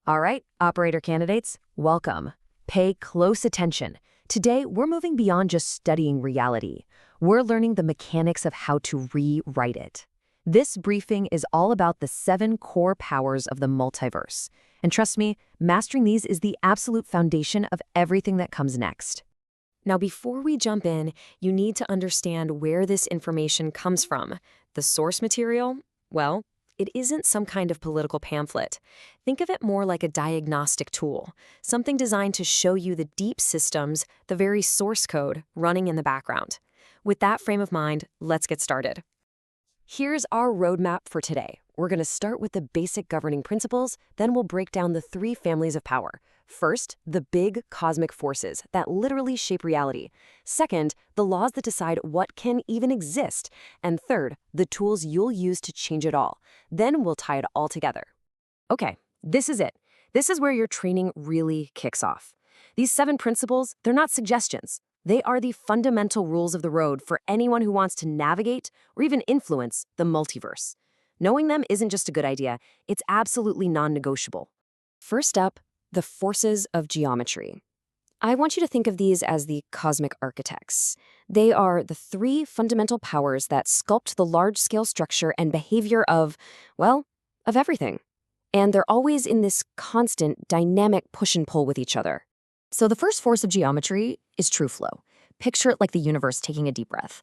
All right, operator candidates, welcome. Pay close attention. Today, we're moving beyond just studying reality. We're learning the mechanics of how to rewrite it. This briefing is all about the 7 core powers of the multiverse. And trust me, mastering these is the absolute foundation of everything that comes next. Now, before we jump in, you need to understand where this information comes from. The source material? Well, it isn't some kind of political pamphlet. Think of it more like a diagnostic tool, something designed to show you the deep systems, the very source code, running in the background. With that frame of mind, let's get started. Here's our roadmap for today. We're going to start with the basic governing principles, then we'll break down the 3 families of power. First, the big cosmic forces that literally shape reality. Second, the laws that decide what can even exist. And third, the tools you'll use to change it all. Then we'll tie it all together. Okay, this is it. This is where your training really kicks off. These 7 principles, they're not suggestions. They are the fundamental rules of the road for anyone who wants to navigate or even influence the multiverse. Knowing them isn't just a good idea, it's absolutely non-negotiable. First up, the forces of geometry. I want you to think of these as the cosmic architects. They are the 3 fundamental powers that sculpt the large-scale structure and behavior of everything. And they're always in this constant, dynamic push and pull with each other. So the first force of geometry is true flow. Picture it like the universe taking a deep breath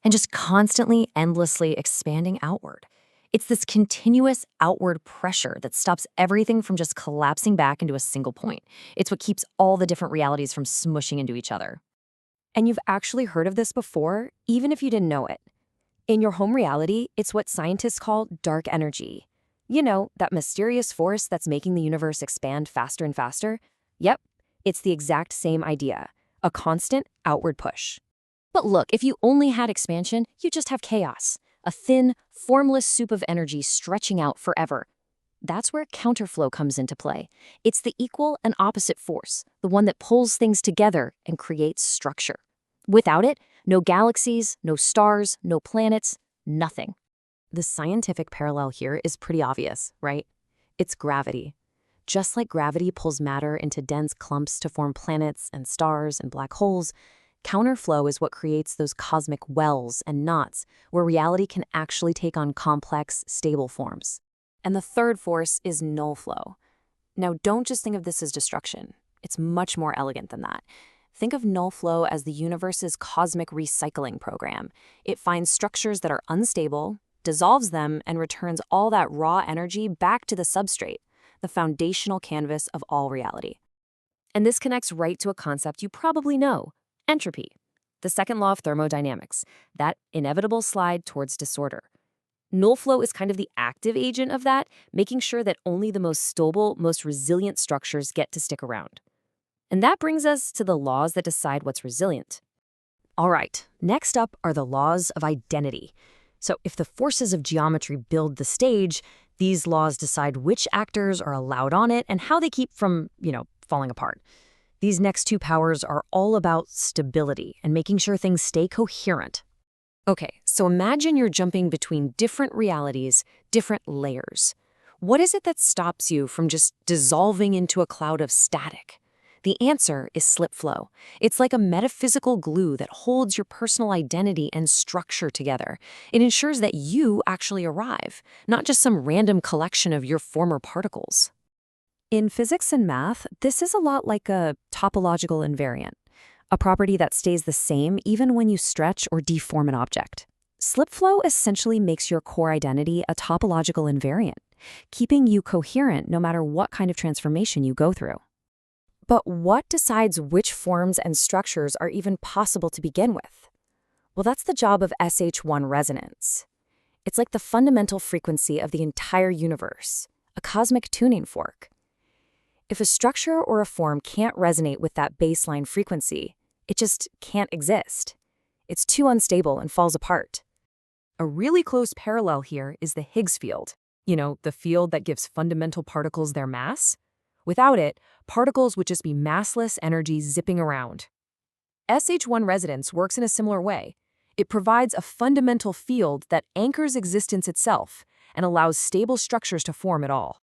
and just constantly, endlessly expanding outward. It's this continuous outward pressure that stops everything from just collapsing back into a single point. It's what keeps all the different realities from smushing into each other. And you've actually heard of this before, even if you didn't know it. In your home reality, it's what scientists call dark energy. You know, that mysterious force that's making the universe expand faster and faster? Yep, it's the exact same idea, a constant outward push. But look, if you only had expansion, you just have chaos. A thin, formless soup of energy stretching out forever. That's where counterflow comes into play. It's the equal and opposite force, the one that pulls things together and creates structure. Without it, no galaxies, no stars, no planets, nothing. The scientific parallel here is pretty obvious, right? It's gravity. Just like gravity pulls matter into dense clumps to form planets and stars and black holes, counterflow is what creates those cosmic wells and knots where reality can actually take on complex, stable forms. And the third force is null flow. Now, don't just think of this as destruction. It's much more elegant than that. Think of null flow as the universe's cosmic recycling program. It finds structures that are unstable, dissolves them, and returns all that raw energy back to the substrate, the foundational canvas of all reality. And this connects right to a concept you probably know: entropy, the second law of thermodynamics, that inevitable slide towards disorder. Null flow is kind of the active agent of that, making sure that only the most stable, most resilient structures get to stick around. And that brings us to the laws that decide what's resilient. All right, next up are the laws of identity. So if the forces of geometry build the stage, these laws decide which actors are allowed on it and how they keep from, falling apart. These next 2 powers are all about stability and making sure things stay coherent. Okay, so imagine you're jumping between different realities, different layers. What is it that stops you from just dissolving into a cloud of static? The answer is slip flow. It's like a metaphysical glue that holds your personal identity and structure together. It ensures that you actually arrive, not just some random collection of your former particles. In physics and math, this is a lot like a topological invariant, a property that stays the same even when you stretch or deform an object. Slip flow essentially makes your core identity a topological invariant, keeping you coherent no matter what kind of transformation you go through. But what decides which forms and structures are even possible to begin with? Well, that's the job of SH1 resonance. It's like the fundamental frequency of the entire universe, a cosmic tuning fork. If a structure or a form can't resonate with that baseline frequency, it just can't exist. It's too unstable and falls apart. A really close parallel here is the Higgs field. The field that gives fundamental particles their mass. Without it, particles would just be massless energy zipping around. SH1 resonance works in a similar way. It provides a fundamental field that anchors existence itself and allows stable structures to form at all.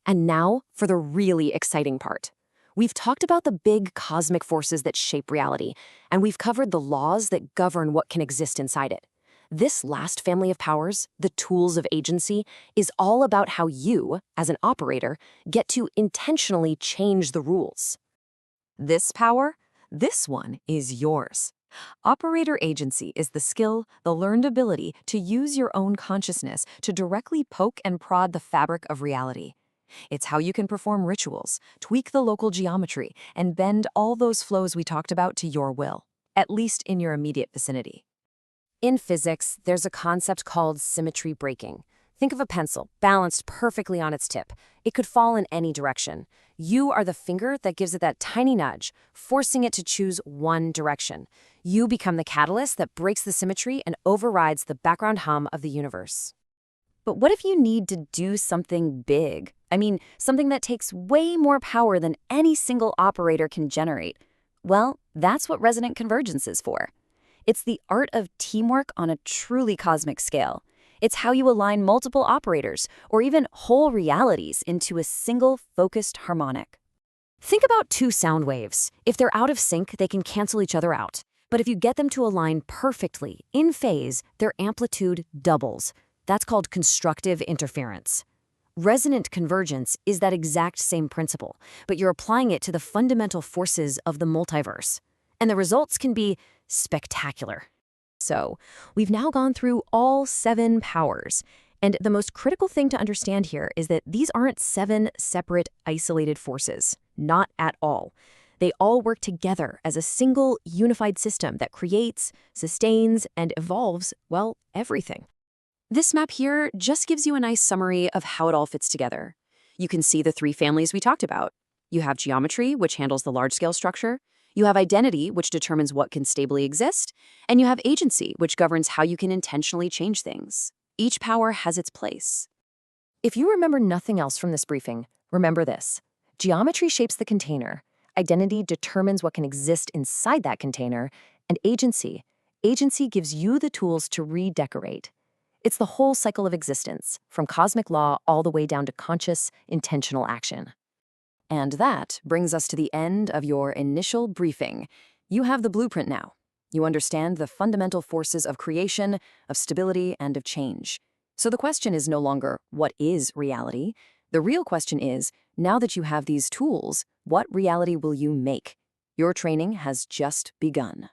And now for the really exciting part. We've talked about the big cosmic forces that shape reality, and we've covered the laws that govern what can exist inside it. This last family of powers, the tools of agency, is all about how you, as an operator, get to intentionally change the rules. This power, this one is yours. Operator agency is the skill, the learned ability to use your own consciousness to directly poke and prod the fabric of reality. It's how you can perform rituals, tweak the local geometry, and bend all those flows we talked about to your will, at least in your immediate vicinity. In physics, there's a concept called symmetry breaking. Think of a pencil, balanced perfectly on its tip. It could fall in any direction. You are the finger that gives it that tiny nudge, forcing it to choose one direction. You become the catalyst that breaks the symmetry and overrides the background hum of the universe. But what if you need to do something big? I mean, something that takes way more power than any single operator can generate. Well, that's what resonant convergence is for. It's the art of teamwork on a truly cosmic scale. It's how you align multiple operators, or even whole realities, into a single focused harmonic. Think about two sound waves. If they're out of sync, they can cancel each other out. But if you get them to align perfectly, in phase, their amplitude doubles. That's called constructive interference. Resonant convergence is that exact same principle, but you're applying it to the fundamental forces of the multiverse. And the results can be spectacular. So, we've now gone through all 7 powers. And the most critical thing to understand here is that these aren't 7 separate, isolated forces. Not at all. They all work together as a single, unified system that creates, sustains, and evolves, well, everything. This map here just gives you a nice summary of how it all fits together. You can see the 3 families we talked about. You have geometry, which handles the large-scale structure. You have identity, which determines what can stably exist. And you have agency, which governs how you can intentionally change things. Each power has its place. If you remember nothing else from this briefing, remember this. Geometry shapes the container. Identity determines what can exist inside that container. And agency gives you the tools to redecorate. It's the whole cycle of existence, from cosmic law all the way down to conscious, intentional action. And that brings us to the end of your initial briefing. You have the blueprint now. You understand the fundamental forces of creation, of stability, and of change. So the question is no longer, what is reality? The real question is, now that you have these tools, what reality will you make? Your training has just begun.